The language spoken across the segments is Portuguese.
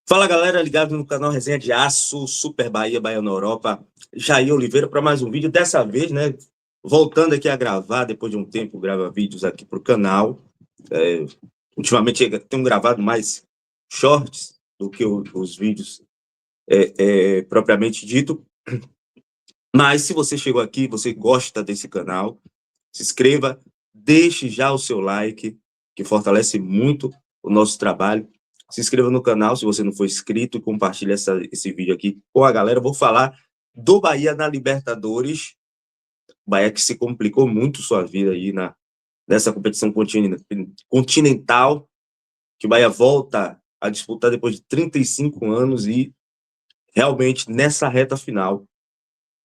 Fala galera, ligado no canal Resenha de Aço, Super Bahia, Bahia na Europa. Jair Oliveira para mais um vídeo. Dessa vez, né? Voltando aqui a gravar, depois de um tempo, grava vídeos aqui para o canal. Ultimamente tenho gravado mais shorts do que os vídeos propriamente dito. Mas se você chegou aqui, você gosta desse canal, se inscreva, deixe já o seu like, que fortalece muito o nosso trabalho. Se inscreva no canal se você não for inscrito e compartilhe esse vídeo aqui com a galera. Eu vou falar do Bahia na Libertadores. Bahia que se complicou muito sua vida aí nessa competição continental, que o Bahia volta a disputar depois de 35 anos e realmente nessa reta final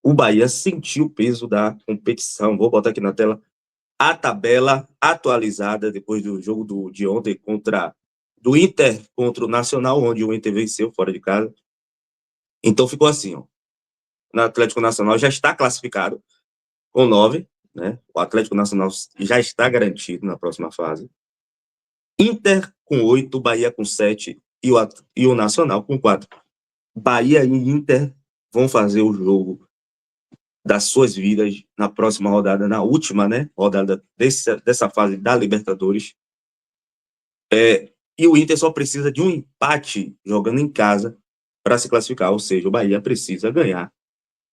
o Bahia sentiu o peso da competição. Vou botar aqui na tela a tabela atualizada depois do jogo de ontem do Inter contra o Nacional, onde o Inter venceu fora de casa. Então ficou assim, ó. O Atlético Nacional já está classificado com 9, né? O Atlético Nacional já está garantido na próxima fase. Inter com 8, Bahia com 7 e o Nacional com 4. Bahia e Inter vão fazer o jogo das suas vidas na próxima rodada, na última, né, rodada dessa fase da Libertadores. E o Inter só precisa de um empate jogando em casa para se classificar, ou seja, o Bahia precisa ganhar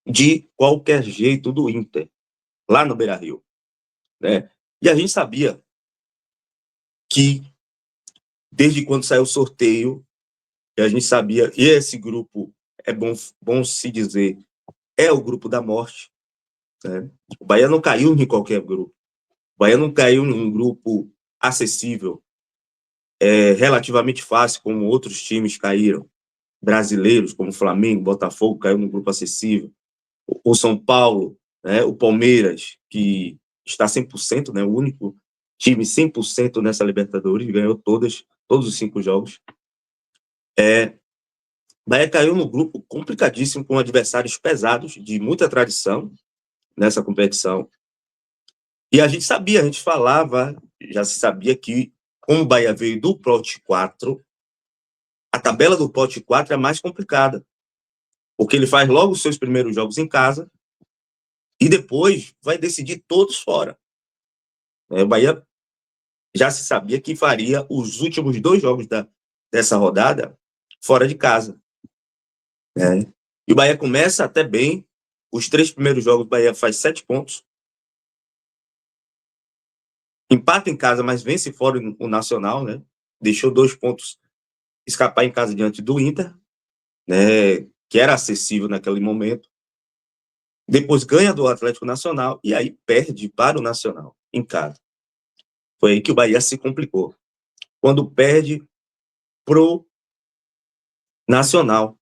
de qualquer jeito do Inter, lá no Beira-Rio, né? E a gente sabia que, desde quando saiu o sorteio, a gente sabia, e esse grupo, é bom se dizer, é o grupo da morte, né? O Bahia não caiu em qualquer grupo. O Bahia não caiu num grupo acessível, relativamente fácil, como outros times caíram. Brasileiros, como Flamengo, Botafogo, caiu no grupo acessível. O São Paulo, né, o Palmeiras, que está 100%, né, o único time 100% nessa Libertadores, ganhou todos os 5 jogos. Bahia caiu no grupo complicadíssimo, com adversários pesados, de muita tradição nessa competição. E a gente sabia, a gente falava, já se sabia que, como o Bahia veio do pote 4, a tabela do pote 4 é mais complicada, porque ele faz logo os seus primeiros jogos em casa e depois vai decidir todos fora. O Bahia já se sabia que faria os últimos 2 jogos dessa rodada fora de casa. E o Bahia começa até bem. Os 3 primeiros jogos, o Bahia faz 7 pontos. Empata em casa, mas vence fora o Nacional, né? Deixou 2 pontos escapar em casa diante do Inter, né? Que era acessível naquele momento. Depois ganha do Atlético Nacional e aí perde para o Nacional em casa. Foi aí que o Bahia se complicou. Quando perde pro Nacional.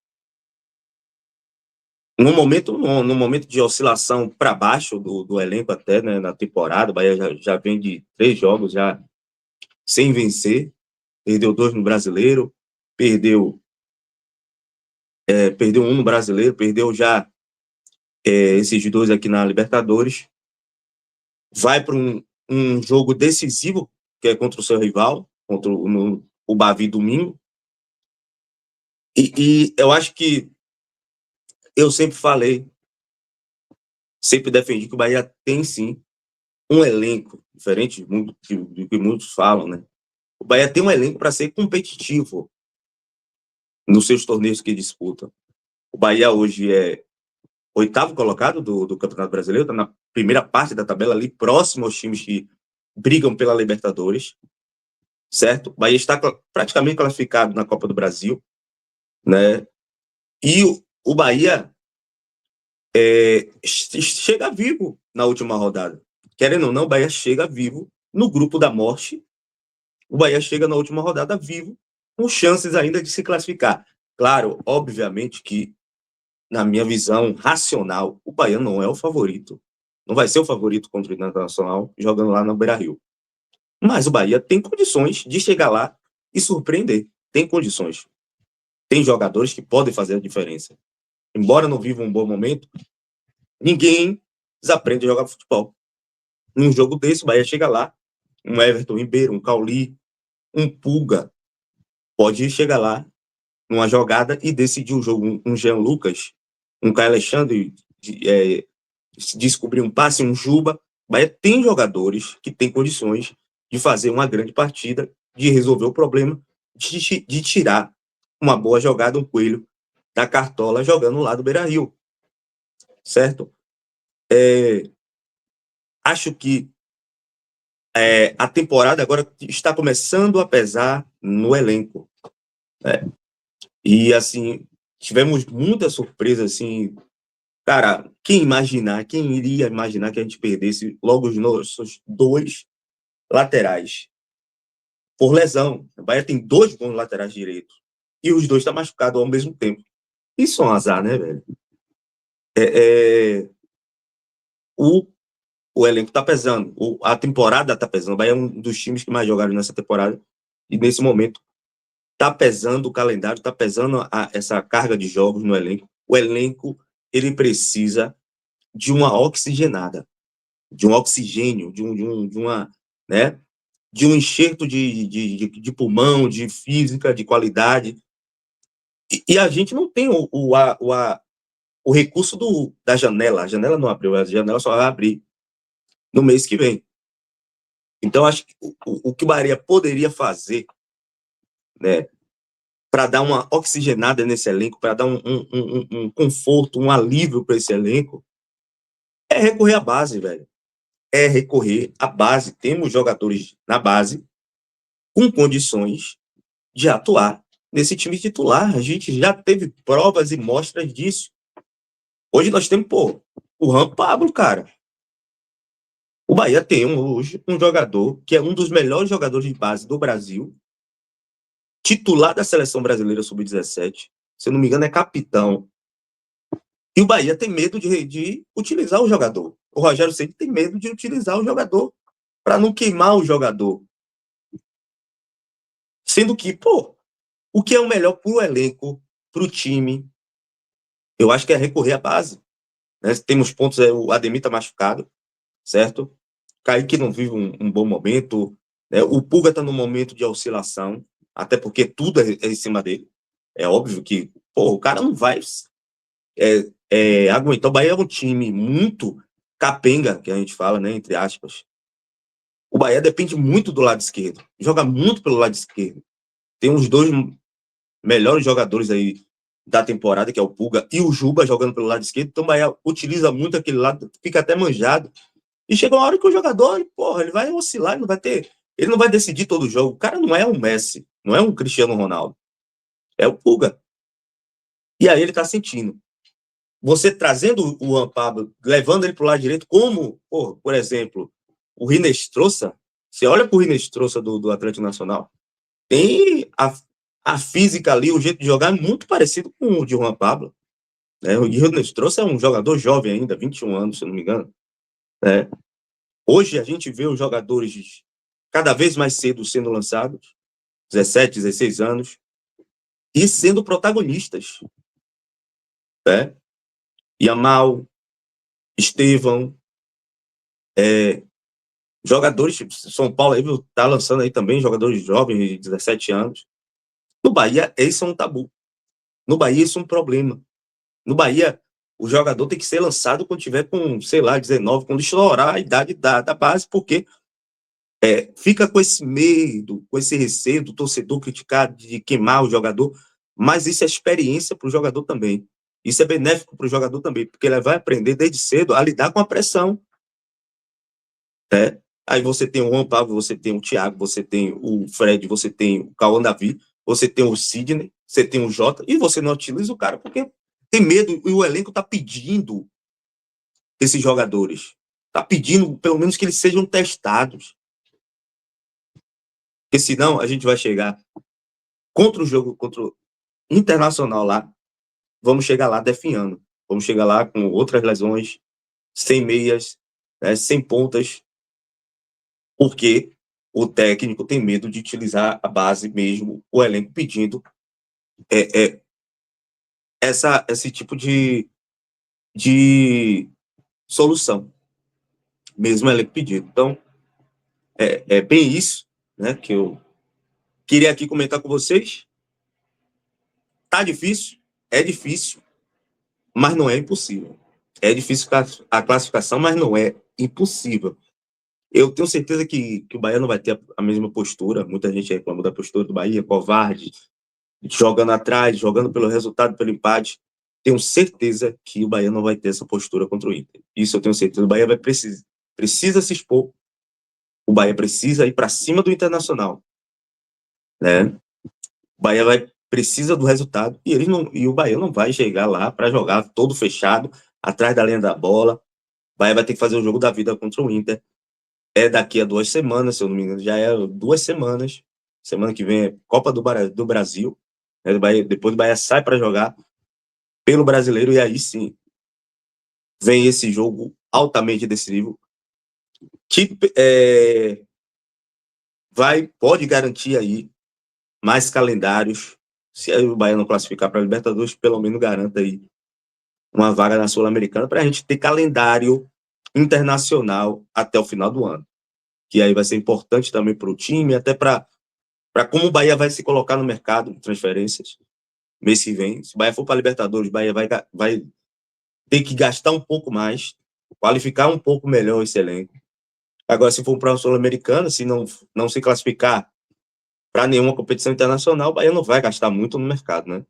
No momento de oscilação para baixo do elenco até, né, na temporada, o Bahia já vem de 3 jogos já sem vencer, perdeu 2 no Brasileiro, perdeu um no Brasileiro, perdeu já esses 2 aqui na Libertadores, vai para um jogo decisivo, que é contra o seu rival, contra o Bavi domingo, e eu acho que eu sempre falei, sempre defendi que o Bahia tem sim um elenco, diferente do que muitos falam, né? O Bahia tem um elenco para ser competitivo nos seus torneios que disputa. O Bahia hoje é 8º colocado do Campeonato Brasileiro, está na primeira parte da tabela, ali próximo aos times que brigam pela Libertadores, certo? O Bahia está praticamente classificado na Copa do Brasil, né? E o Bahia chega vivo na última rodada. Querendo ou não, o Bahia chega vivo no grupo da morte. O Bahia chega na última rodada vivo, com chances ainda de se classificar. Claro, obviamente que, na minha visão racional, o Bahia não é o favorito. Não vai ser o favorito contra o Internacional jogando lá no Beira-Rio. Mas o Bahia tem condições de chegar lá e surpreender. Tem condições. Tem jogadores que podem fazer a diferença. Embora não viva um bom momento, ninguém desaprende a jogar futebol. Num jogo desse, o Bahia chega lá, um Everton Ribeiro, um Cauli, um Pulga, pode chegar lá numa jogada e decidiu o jogo. Um Jean Lucas, um Caio Alexandre, descobrir um passe, um Juba. O Bahia tem jogadores que têm condições de fazer uma grande partida, de resolver o problema, de tirar uma boa jogada, um Coelho da cartola jogando lá do Beira-Rio. Certo? Acho que a temporada agora está começando a pesar no elenco. E, assim, tivemos muita surpresa, assim. Cara, quem iria imaginar que a gente perdesse logo os nossos 2 laterais por lesão? O Bahia tem 2 bons laterais direitos e os 2 estão machucados ao mesmo tempo. Isso é um azar, né, velho? O elenco tá pesando, a temporada tá pesando. O Bahia é um dos times que mais jogaram nessa temporada e, nesse momento, tá pesando o calendário, tá pesando essa carga de jogos no elenco. O elenco, ele precisa de uma oxigenada, de um oxigênio, né, de um enxerto de pulmão, de física, de qualidade. E a gente não tem o recurso da janela. A janela não abriu, a janela só vai abrir no mês que vem. Então, acho que o que o Bahia poderia fazer, né, para dar uma oxigenada nesse elenco, para dar um conforto, um alívio para esse elenco, é recorrer à base, velho. É recorrer à base. Temos jogadores na base com condições de atuar nesse time titular. A gente já teve provas e mostras disso. Hoje nós temos, o Juan Pablo, cara. O Bahia tem hoje um jogador que é um dos melhores jogadores de base do Brasil, titular da seleção brasileira sub-17, se eu não me engano é capitão. E o Bahia tem medo de utilizar o jogador. O Rogério Ceni tem medo de utilizar o jogador para não queimar o jogador. Sendo que, o que é o melhor para o elenco, para o time, eu acho que é recorrer à base. Né? Temos pontos, o Ademir está machucado, certo? Kaique não vive um bom momento, né? O Pulga está num momento de oscilação, até porque tudo é em cima dele. É óbvio que, o cara não vai aguentar. O Bahia é um time muito capenga, que a gente fala, né, entre aspas. O Bahia depende muito do lado esquerdo, joga muito pelo lado esquerdo. Tem os 2 melhores jogadores aí da temporada, que é o Pulga e o Juba, jogando pelo lado esquerdo. Então o Bahia utiliza muito aquele lado, fica até manjado. E chega uma hora que o jogador, ele vai oscilar, ele não vai decidir todo o jogo. O cara não é um Messi, não é um Cristiano Ronaldo. É o Pulga. E aí ele tá sentindo. Você trazendo o Juan Pablo, levando ele pro lado direito, como, por exemplo, o Rinestrosa, você olha pro Rinestrosa do Atlético Nacional, tem a física ali, o jeito de jogar é muito parecido com o de Juan Pablo. Né? O Rinestrosa é um jogador jovem ainda, 21 anos, se eu não me engano. Né? Hoje a gente vê os jogadores cada vez mais cedo sendo lançados, 17, 16 anos, e sendo protagonistas. Né? Yamal, Estevão, jogadores, São Paulo aí tá lançando aí também jogadores jovens de 17 anos. No Bahia, esse é um tabu. No Bahia, isso é um problema. No Bahia, o jogador tem que ser lançado quando tiver com, sei lá, 19, quando estourar a idade da base, porque fica com esse medo, com esse receio do torcedor criticar, de queimar o jogador, mas isso é experiência para o jogador também. Isso é benéfico para o jogador também, porque ele vai aprender desde cedo a lidar com a pressão. Né? Aí você tem o Juan Pablo, você tem o Thiago, você tem o Fred, você tem o Cauã Davi, você tem o Sidney, você tem o Jota, e você não utiliza o cara porque tem medo, e o elenco está pedindo esses jogadores. Está pedindo, pelo menos, que eles sejam testados. Porque senão a gente vai chegar contra o jogo, contra o Internacional lá, vamos chegar lá definhando. Vamos chegar lá com outras lesões, sem meias, né, sem pontas, porque o técnico tem medo de utilizar a base mesmo, o elenco pedindo esse tipo de solução, mesmo o elenco pedindo. Então, é bem isso, né, que eu queria aqui comentar com vocês. Tá difícil? É difícil, mas não é impossível. É difícil a classificação, mas não é impossível. Eu tenho certeza que o Bahia não vai ter a mesma postura. Muita gente reclama da postura do Bahia, covarde, jogando atrás, jogando pelo resultado, pelo empate. Tenho certeza que o Bahia não vai ter essa postura contra o Inter. Isso eu tenho certeza. O Bahia precisa se expor. O Bahia precisa ir para cima do Internacional, né? O Bahia precisa do resultado e o Bahia não vai chegar lá para jogar todo fechado, atrás da linha da bola. O Bahia vai ter que fazer o jogo da vida contra o Inter. É daqui a 2 semanas, se eu não me engano, já é 2 semanas. Semana que vem é Copa do Brasil. Depois o Bahia sai para jogar pelo Brasileiro e aí sim vem esse jogo altamente decisivo que pode garantir aí mais calendários. Se o Bahia não classificar para a Libertadores, pelo menos garanta aí uma vaga na Sul-Americana para a gente ter calendário internacional até o final do ano. Que aí vai ser importante também para o time, até para como o Bahia vai se colocar no mercado de transferências mês que vem. Se o Bahia for para a Libertadores, o Bahia vai ter que gastar um pouco mais, qualificar um pouco melhor esse elenco. Agora, se for para a Sul-Americana, se não se classificar para nenhuma competição internacional, o Bahia não vai gastar muito no mercado, né?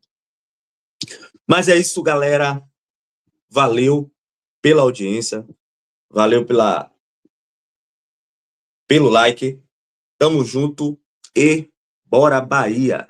Mas é isso, galera. Valeu pela audiência, valeu pelo like. Tamo junto e bora Bahia!